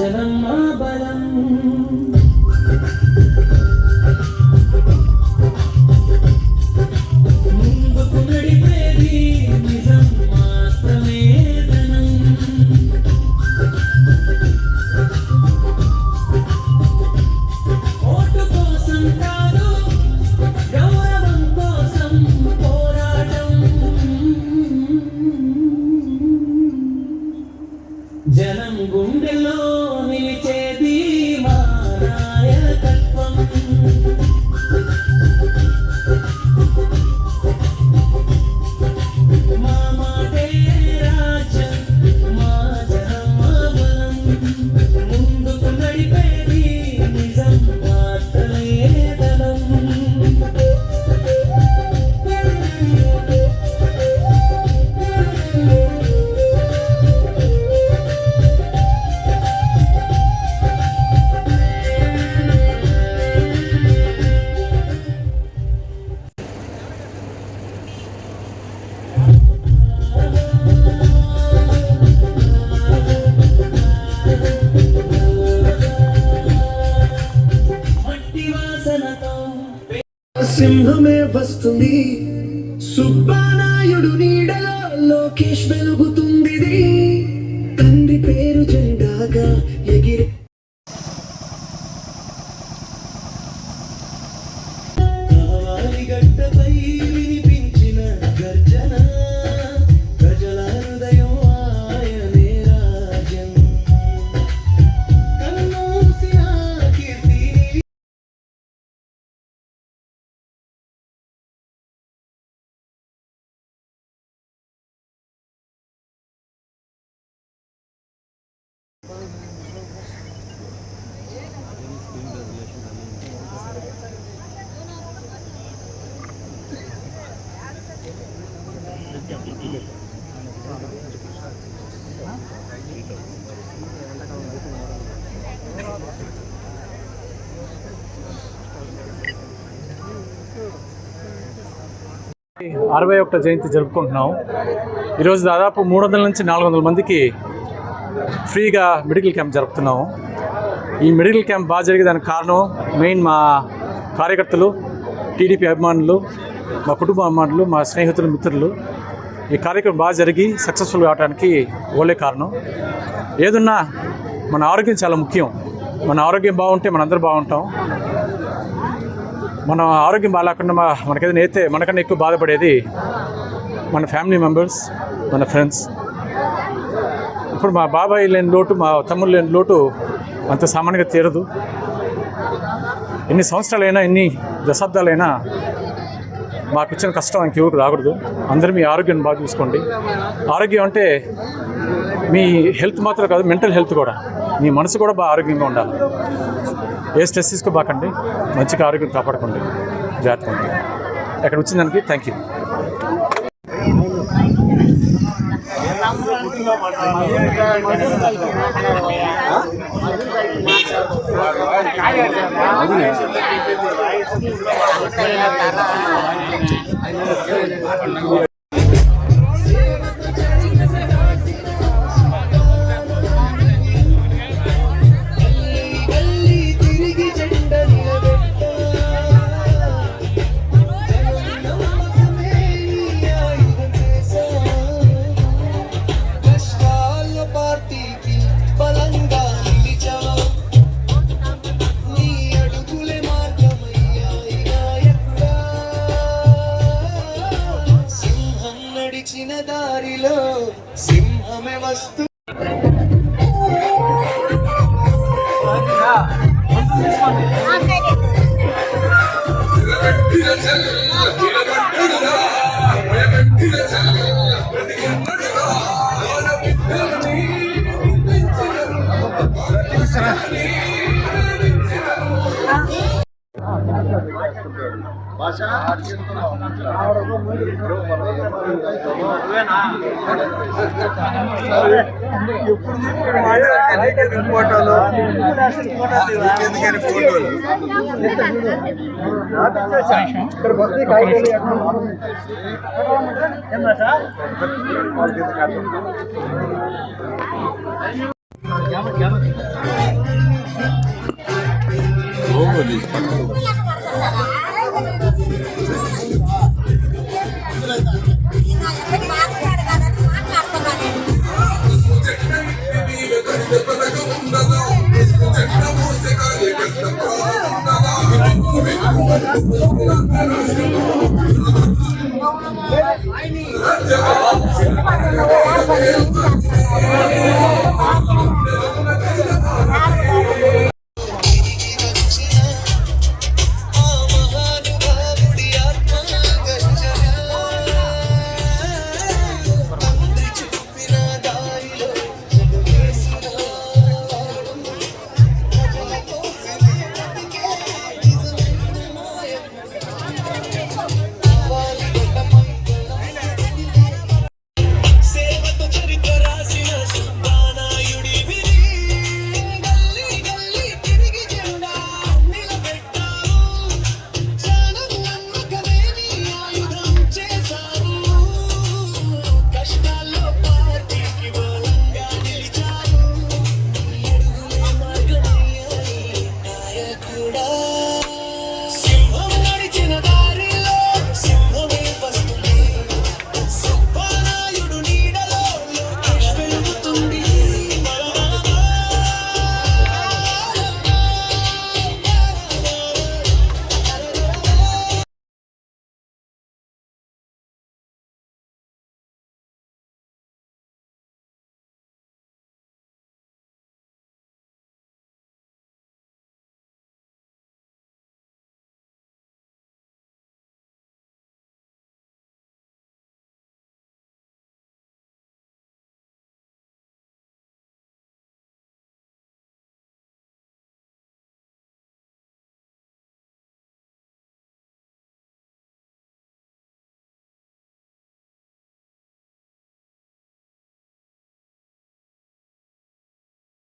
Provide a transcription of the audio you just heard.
జనం మా బలం ముందుకు నడిపేది నిజం మాత్రమే ధనం ఓటు కోసం కాదు గౌరవం కోసం పోరాటం జనం గుండెల్లో నిలిచేది మా నాయకత్వం మా మాటే రాజ్యం మా జనం మా బలం ముందుకు నడిపేది నిజం మాత్రమే దళం సింహమే వస్తుంది సుబ్బానాయుడు నీడలో లోకేష్ వెలుగుతుంది తండ్రి పేరు జెండాగా ఎగిరి గడ్డపై వినిపించిన గర్జన ప్రజల హృదయం ఆయనే రాజ్యం కన్నుసిన కీర్తి అరవై ఒకటో జయంతి జరుపుకుంటున్నాం. ఈరోజు దాదాపు 300 నుంచి 400 మందికి ఫ్రీగా మెడికల్ క్యాంప్ జరుపుతున్నాము. ఈ మెడికల్ క్యాంప్ బాగా జరిగేదానికి కారణం మెయిన్ మా కార్యకర్తలు, టీడీపీ అభిమానులు, మా కుటుంబ అభిమానులు, మా స్నేహితులు, మిత్రులు. ఈ కార్యక్రమం బాగా జరిగి సక్సెస్ఫుల్ కావడానికి వాళ్ళే కారణం. ఏదున్నా మన ఆరోగ్యం చాలా ముఖ్యం. మన ఆరోగ్యం బాగుంటే మనందరూ బాగుంటాం. మన ఆరోగ్యం బాగాలేకుండా మనకేదైనా అయితే మనకన్నా ఎక్కువ బాధపడేది మన ఫ్యామిలీ మెంబర్స్, మన ఫ్రెండ్స్. ఇప్పుడు మా బాబాయ్ లేని లోటు, మా తమ్ముడు లేని లోటు అంత సామాన్యంగా తీరదు. ఎన్ని సంవత్సరాలైనా, ఎన్ని దశాబ్దాలైనా మాకు ఇచ్చిన కష్టం ఇంకెవరికి రాకూడదు. అందరూ మీ ఆరోగ్యాన్ని బాగా చూసుకోండి. ఆరోగ్యం అంటే మీ హెల్త్ మాత్రం కాదు, మెంటల్ హెల్త్ కూడా. మీ మనసు కూడా బాగా ఆరోగ్యంగా ఉండాలి. ఏ స్ట్రెస్ తీసుకోబాకండి, మంచిగా ఆరోగ్యం కాపాడుకోండి, జాగ్రత్తగా ఉండండి. ఎక్కడ వచ్చిందానికి థ్యాంక్ యూ. దారిలో సింహమే వస్తు ఫోటోలు That's